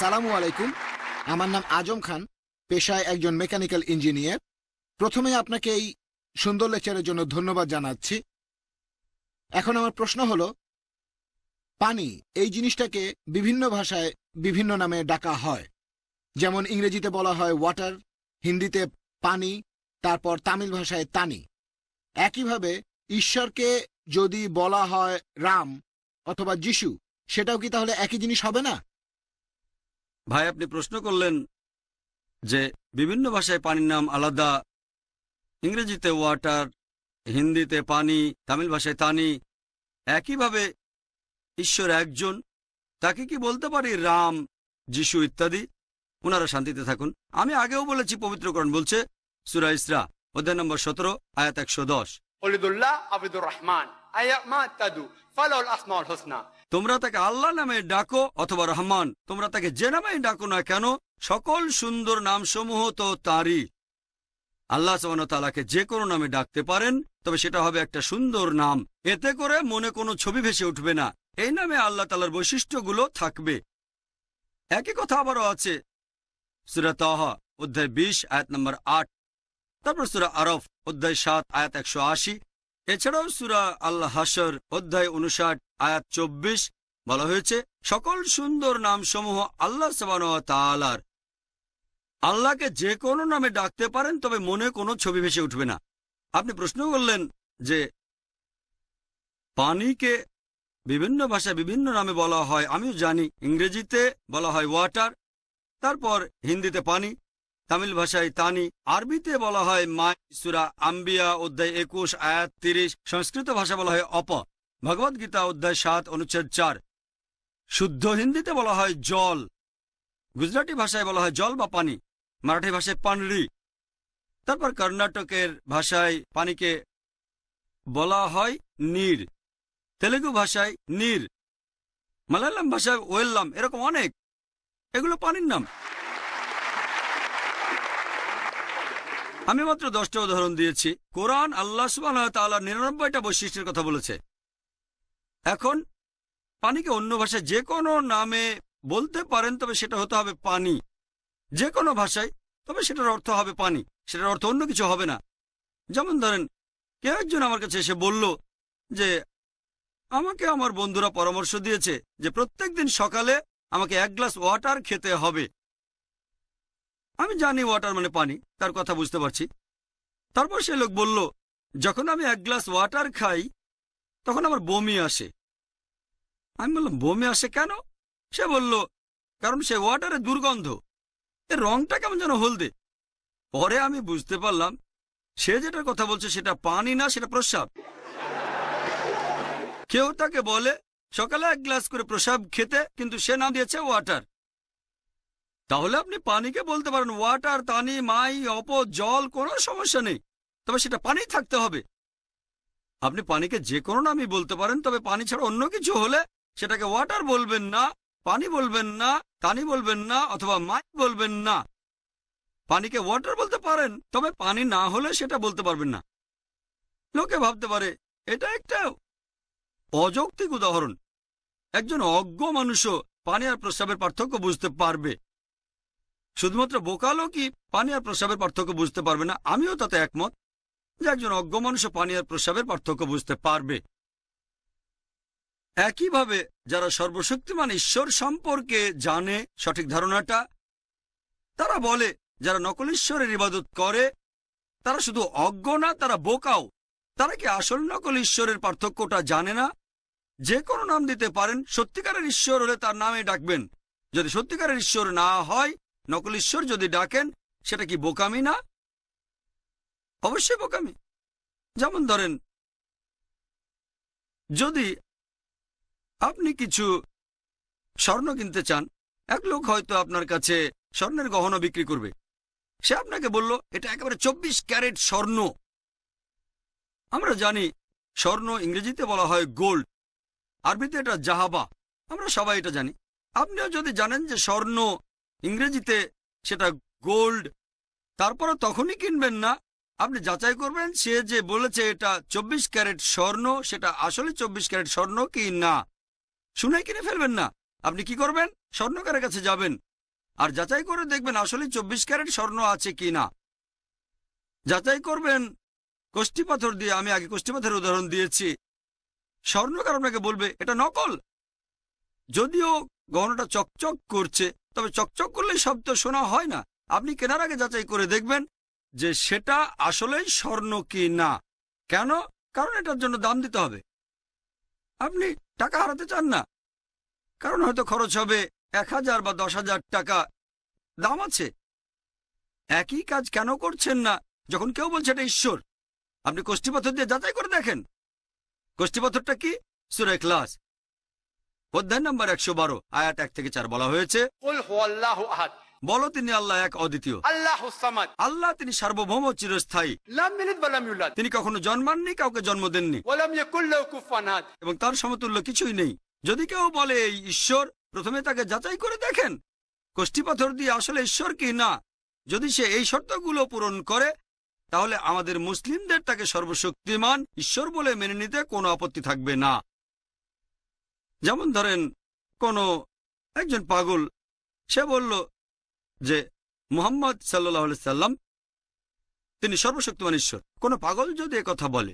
আসসালামু আলাইকুম। আমার নাম আজম খান, পেশায় একজন মেকানিক্যাল ইঞ্জিনিয়ার। প্রথমে আপনাকে এই সুন্দর লেকচারের জন্য ধন্যবাদ জানাচ্ছি। এখন আমার প্রশ্ন হলো, পানি এই জিনিসটাকে বিভিন্ন ভাষায় বিভিন্ন নামে ডাকা হয়। যেমন ইংরেজিতে বলা হয় ওয়াটার, হিন্দিতে পানি, তারপর তামিল ভাষায় তানি। একইভাবে ঈশ্বরকে যদি বলা হয় রাম অথবা যিশু, সেটাও কি তাহলে একই জিনিস হবে না? ভাই, আপনি প্রশ্ন করলেন যে বিভিন্ন ভাষায় পানির নাম আলাদা, ইংরেজিতে ওয়াটার, হিন্দিতে পানি, তামিল ভাষায় তানি। একইভাবে ঈশ্বর একজন, তাকে কি বলতে পারি রাম, যিশু ইত্যাদি? ওনারা শান্তিতে থাকুন। আমি আগেও বলেছি, পবিত্রকরণ বলছে সূরা ইসরা অধ্যায় নম্বর 17 আয়াত 110, তোমরা তাকে আল্লাহ নামে ডাকো অথবা রহমান, তোমরা তাকে যে নামে ডাকো না কেন, সকল সুন্দর নামসমূহ তো তাঁরই। আল্লাহ সুবহানাহু ওয়া তাআলাকে যে কোনো নামে ডাকতে পারেন, তবে সেটা হবে একটা সুন্দর নাম। এতে করে মনে কোনো ছবি ভেসে উঠবে না। এই নামে আল্লাহ তাআলার বৈশিষ্ট্যগুলো থাকবে। একই কথা আবারও আছে সূরা তাহা অধ্যায় 20 আয়াত নম্বর 8, তারপর সূরা আরফ অধ্যায় 7 আয়াত 180। এছাড়াও সূরা আল হাশর অধ্যায় 59 আয়াত 24 বলা হয়েছে সকল সুন্দর নামসমূহ আল্লাহ সুবহানাহু ওয়া তাআলার। আল্লাহকে যে কোনো নামে ডাকতে পারেন, তবে মনে কোনো ছবি ভেসে উঠবে না। আপনি প্রশ্ন করলেন যে পানিকে বিভিন্ন ভাষায় বিভিন্ন নামে বলা হয়। আমিও জানি, ইংরেজিতে বলা হয় ওয়াটার, তারপর হিন্দিতে পানি, তামিল ভাষায় তানি, আরবিতে বলা হয় মাই, সূরা আম্বিয়া অধ্যায় 21 আয়াত 30, সংস্কৃত ভাষা বলা হয় অপ, ভগবদ গীতা অধ্যায় 7 অনুচ্ছেদ 4, শুদ্ধ হিন্দিতে বলা হয় জল, গুজরাটি ভাষায় বলা হয় জল বা পানি, মারাঠি ভাষায় পানরি, তারপর কর্ণাটকের ভাষায় পানিকে বলা হয় নীর, তেলেগু ভাষায় নীর, মালায়ালাম ভাষায় ওয়েল্লাম, এরকম অনেক। এগুলো পানির নাম। আমি মাত্র 10টা উদাহরণ দিয়েছি। কোরআন আল্লাহ সুবহানাহু ওয়া তাআলা 99টা বৈশিষ্ট্যের কথা বলেছে। এখন পানিকে অন্য ভাষায় যে কোনো নামে বলতে পারেন, তবে সেটা হতে হবে পানি। যে কোনো ভাষায়, তবে সেটার অর্থ হবে পানি, সেটার অর্থ অন্য কিছু হবে না। যেমন ধরেন, কেউ একজন আমার কাছে এসে বলল যে আমাকে আমার বন্ধুরা পরামর্শ দিয়েছে যে প্রত্যেকদিন সকালে আমাকে 1 গ্লাস ওয়াটার খেতে হবে। আমি জানি ওয়াটার মানে পানি, তার কথা বুঝতে পারছি। তারপর সে লোক বলল, যখন আমি 1 গ্লাস ওয়াটার খাই তখন আমার বমি আসে। আমি বললাম, বমি আসে কেন? সে বলল, কারণ সে ওয়াটারের দুর্গন্ধ, এর রংটা কেমন যেন হলদে। পরে আমি বুঝতে পারলাম সে যেটার কথা বলছে সেটা পানি না, সেটা প্রস্রাব। কেউ তাকে বলে সকালে 1 গ্লাস করে প্রস্রাব খেতে, কিন্তু সে নাম দিয়েছে ওয়াটার। তাহলে আপনি পানিকে বলতে পারেন ওয়াটার, তানি, মাই, অপ, জল, কোনো সমস্যা নেই, তবে সেটা পানি থাকতে হবে। আপনি পানিকে যে কোনো নামই বলতে পারেন, তবে পানি ছাড়া অন্য কিছু হলে সেটাকে ওয়াটার বলবেন না, পানি বলবেন না, তানি বলবেন না, অথবা মাই বলবেন না। পানিকে ওয়াটার বলতে পারেন, তবে পানি না হলে সেটা বলতে পারবেন না। লোকে ভাবতে পারে এটা একটা অযৌক্তিক উদাহরণ। একজন অজ্ঞ মানুষও পানি আর প্রস্রাবের পার্থক্য বুঝতে পারবে। শুধুমাত্র বোকা লোকই পানি আর প্রস্রাবের পার্থক্য বুঝতে পারবে না। আমিও তাতে একমত যে একজন অজ্ঞ মানুষও পানি আর প্রস্রাবের পার্থক্য বুঝতে পারবে। একইভাবে যারা সর্বশক্তিমান ঈশ্বর সম্পর্কে জানে সঠিক ধারণাটা, তারা বলে যারা নকল ঈশ্বরের ইবাদত করে তারা শুধু অজ্ঞ না, তারা বোকাও। তারা কি আসল নকল ঈশ্বরের পার্থক্যটা জানে না? যে কোনো নাম দিতে পারেন, সত্যিকারের ঈশ্বর হলে তার নামে ডাকবেন। যদি সত্যিকারের ঈশ্বর না হয়, নকল ঈশ্বর যদি ডাকেন, সেটা কি বোকামি না? অবশ্যই বোকামি। যেমন ধরেন, যদি আপনি কিছু স্বর্ণ কিনতে চান, এক লোক হয়তো আপনার কাছে স্বর্ণের গহনা বিক্রি করবে। সে আপনাকে বলল এটা একেবারে 24 ক্যারেট স্বর্ণ। আমরা জানি স্বর্ণ ইংরেজিতে বলা হয় গোল্ড, আরবিতে এটা জাহাবা, আমরা সবাই এটা জানি। আপনিও যদি জানেন যে স্বর্ণ ইংরেজিতে সেটা গোল্ড, তারপরে তখনই কিনবেন না। আপনি যাচাই করবেন সে যে বলেছে এটা 24 ক্যারেট স্বর্ণ, সেটা আসলে 24 ক্যারেট স্বর্ণ কি না। শুনে কিনে ফেলবেন না। আপনি কি করবেন? স্বর্ণকারের কাছে যাবেন, আর যাচাই করে দেখবেন আসলে 24 ক্যারেট স্বর্ণ আছে কি না। যাচাই করবেন কষ্টি পাথর দিয়ে। আমি আগে কষ্টি পাথরের উদাহরণ দিয়েছি। স্বর্ণকার আপনাকে বলবে এটা নকল, যদিও গহনাটা চকচক করছে, তবে চকচক করলে শব্দ শোনা হয় না। আপনি কেনার আগে যাচাই করে দেখবেন যে সেটা আসলেই স্বর্ণ কি না। কেন? কারণ এটার জন্য দাম দিতে হবে। আপনি টাকা হারাতে চান না, কারণ হয়তো খরচ হবে 1000 বা 10,000 টাকা, দাম আছে। একই কাজ কেন করছেন না যখন কেউ বলছে এটা ঈশ্বর? আপনি কষ্টি পাথর দিয়ে যাচাই করে দেখেন। কষ্টি পাথরটা কি? সূরা ইখলাস অধ্যায় নম্বর 112 আয়াত 1 থেকে 4 বলা হয়েছে, কুল হুয়াল্লাহু আহাদ, বলো তিনি আল্লাহ এক অদ্বিতীয়। আল্লাহুস সামাদ, আল্লাহ তিনি সার্বভৌম চিরস্থায়ী। লাম ইয়ালিদ ওয়া লাম ইউলাদ, তিনি কখনো জন্মাননি, কাউকে জন্ম দেননি, ওয়া লাম ইয়াকুল লাহু কুফুয়ান আহাদ। এবং তার সমতুল্য কিছুই নেই। যদি কেউ বলে এই ঈশ্বর, প্রথমে তাকে যাচাই করে দেখেন কষ্টি পাথর দিয়ে আসলে ঈশ্বর কি না। যদি সে এই শর্তগুলো পূরণ করে, তাহলে আমাদের মুসলিমদের তাকে সর্বশক্তিমান ঈশ্বর বলে মেনে নিতে কোনো আপত্তি থাকবে না। যেমন ধরেন কোনো একজন পাগল, সে বলল যে মুহাম্মদ সাল্লাল্লাহু আলাইহি সাল্লাম তিনি সর্বশক্তিমান ঈশ্বর। কোন পাগল যদি কথা বলে,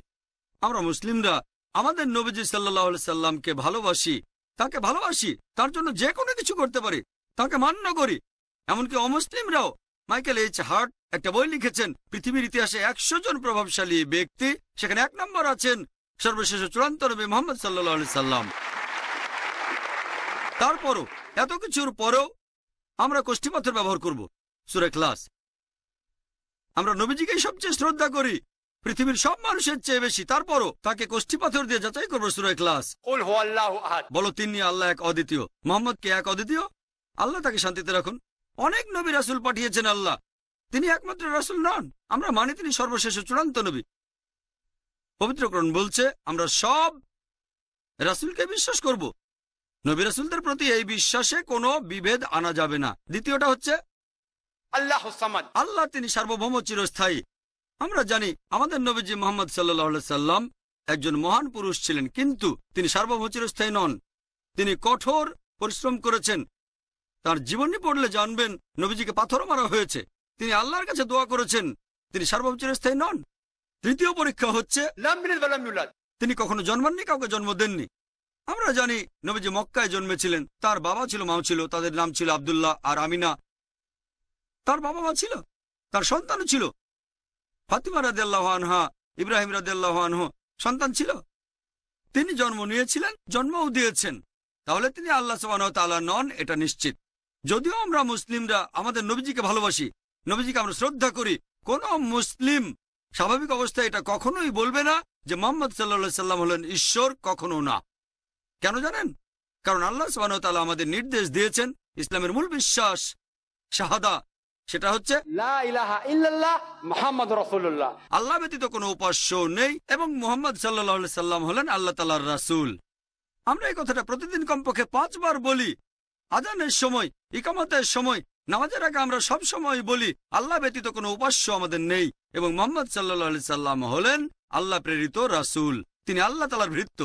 আমরা মুসলিমরা আমাদের নবীজি সাল্লাল্লাহু আলাইহি সাল্লামকে ভালোবাসি, তাকে ভালোবাসি, তার জন্য যে কোনো কিছু করতে পারি, তাকে মান্য করি। এমনকি অমুসলিমরাও, মাইকেল এইচ হার্ট একটা বই লিখেছেন, পৃথিবীর ইতিহাসে 100 জন প্রভাবশালী ব্যক্তি, সেখানে 1 নম্বর আছেন সর্বশেষ চূড়ান্ত নবী মুহাম্মদ সাল্লাল্লাহু আলাইহি সাল্লাম। তারপরও, এত কিছুর পরেও আমরা কষ্টি পাথর ব্যবহার করব। সূরা ইখলাস। আমরা নবীজিকেই সবচেয়ে শ্রদ্ধা করি, পৃথিবীর সব মানুষের চেয়ে বেশি, তারপরও তাকে কষ্টি পাথর দিয়ে যাচাই করবো। সূরা ইখলাস। কুল হুয়াল্লাহু আহাদ, বলো তিনি আল্লাহ এক অদ্বিতীয়। মুহাম্মদ কে এক অদ্বিতীয়? আল্লাহ তাকে শান্তিতে রাখুন। অনেক নবী রাসূল পাঠিয়েছেন আল্লাহ, তিনি একমাত্র রাসূল নন। আমরা মানি তিনি সর্বশেষ চূড়ান্ত নবী। পবিত্র কোরআন বলছে আমরা সব রাসূলকে বিশ্বাস করব। নবী রাসূলদের প্রতি এই বিশ্বাসে কোনো বিভেদ আনা যাবে না। দ্বিতীয়টা হচ্ছে আল্লাহুস সামাদ, আল্লাহ তিনি সার্বভৌম চিরস্থায়ী। আমরা জানি আমাদের নবীজি মুহাম্মদ সাল্লাল্লাহু আলাইহি সাল্লাম একজন মহান পুরুষ ছিলেন, কিন্তু তিনি সার্বভৌম চিরস্থায়ী নন। তিনি কঠোর পরিশ্রম করেছেন। তার জীবনী পড়লে জানবেন নবীজিকে পাথরও মারা হয়েছে। তিনি আল্লাহর কাছে দোয়া করেছেন, তিনি সার্বভৌম চিরস্থায়ী নন। তৃতীয় পরীক্ষা হচ্ছে লাম ইয়ালিদ ওয়া লাম ইউলাদ, তিনি কখনো জন্মাননি, কাউকে জন্ম দেননি। আমরা জানি নবীজি মক্কায় জন্মেছিলেন, তার বাবা ছিল, মাও ছিল, তাদের নাম ছিল আব্দুল্লাহ আর আমিনা। তার বাবা মা ছিল, তার সন্তানও ছিল। ফাতিমা রাদিয়াল্লাহু আনহা, ইব্রাহিম রাদিয়াল্লাহু আনহু সন্তান ছিল। তিনি জন্ম নিয়েছিলেন, জন্মও দিয়েছেন। তাহলে তিনি আল্লাহ সুবহানাহু ওয়া তাআলা নন, এটা নিশ্চিত। যদিও আমরা মুসলিমরা আমাদের নবীজিকে ভালোবাসি, নবীজিকে আমরা শ্রদ্ধা করি, কোন মুসলিম স্বাভাবিক অবস্থায় এটা কখনোই বলবে না যে মুহাম্মদ সাল্লাল্লাহু আলাইহি সাল্লাম হলেন ঈশ্বর, কখনো না। কেন জানেন? কারণ আল্লাহ সুবহানাহু ওয়া তাআলা আমাদের নির্দেশ দিয়েছেন, ইসলামের মূল বিশ্বাস শাহাদা, সেটা হচ্ছে লা ইলাহা ইল্লাল্লাহ মুহাম্মাদুর রাসূলুল্লাহ, আল্লাহ ব্যতীত কোনো উপাস্য নেই এবং মুহাম্মদ সাল্লাল্লাহু আলাইহি সাল্লাম হলেন আল্লাহ তাআলার রাসূল। আমরা এই কথাটা প্রতিদিন কমপক্ষে 5 বার বলি। আযানের সময়, ইকামতের সময়, নামাজের আগে আমরা সব সময় বলি আল্লাহ ব্যতীত কোনো উপাস্য আমাদের নেই এবং মুহাম্মদ সাল্লাল্লাহু আলাইহি সাল্লাম হলেন আল্লাহ প্রেরিত রাসূল, তিনি আল্লাহ তাআলার ভৃত্য।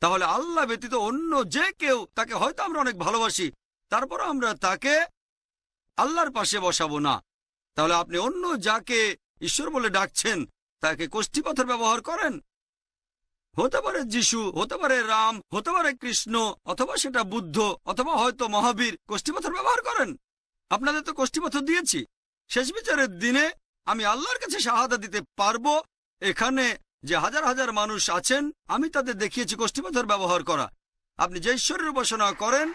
তাহলে আল্লাহ ব্যতীত অন্য যে কেউ, তাকে হয়তো আমরা অনেক ভালোবাসি, তারপর আমরা তাকে আল্লাহর পাশে বসাবো না। তাহলে আপনি অন্য যাকে ঈশ্বর বলে ডাকছেন তাকে কষ্টি পাথর ব্যবহার করেন। হতে পারে যিশু, হতে পারে রাম, হতে পারে কৃষ্ণ, অথবা সেটা বুদ্ধ, অথবা হয়তো মহাবীর। কষ্টি পাথর ব্যবহার করেন। আপনাদের তো কষ্টি পাথর দিয়েছি। শেষ বিচারের দিনে আমি আল্লাহর কাছে শাহাদা দিতে পারবো, এখানে যে হাজার হাজার মানুষ আছেন আমি তাদের দেখিয়েছি কষ্টি পাথর ব্যবহার করা। আপনি যে ঈশ্বরের উপাসনা করেন,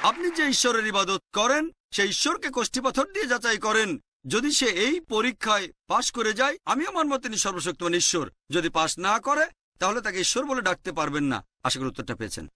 আপনি যে ঈশ্বরের ইবাদত করেন, সেই ঈশ্বরকে কষ্টি পাথর দিয়ে যাচাই করেন। যদি সে এই পরীক্ষায় পাশ করে যায়, আমিও মানব তিনি সর্বশক্তিমান ঈশ্বর। যদি পাশ না করে, তাহলে তাকে ঈশ্বর বলে ডাকতে পারবেন না। আশা করি উত্তরটা পেয়েছেন।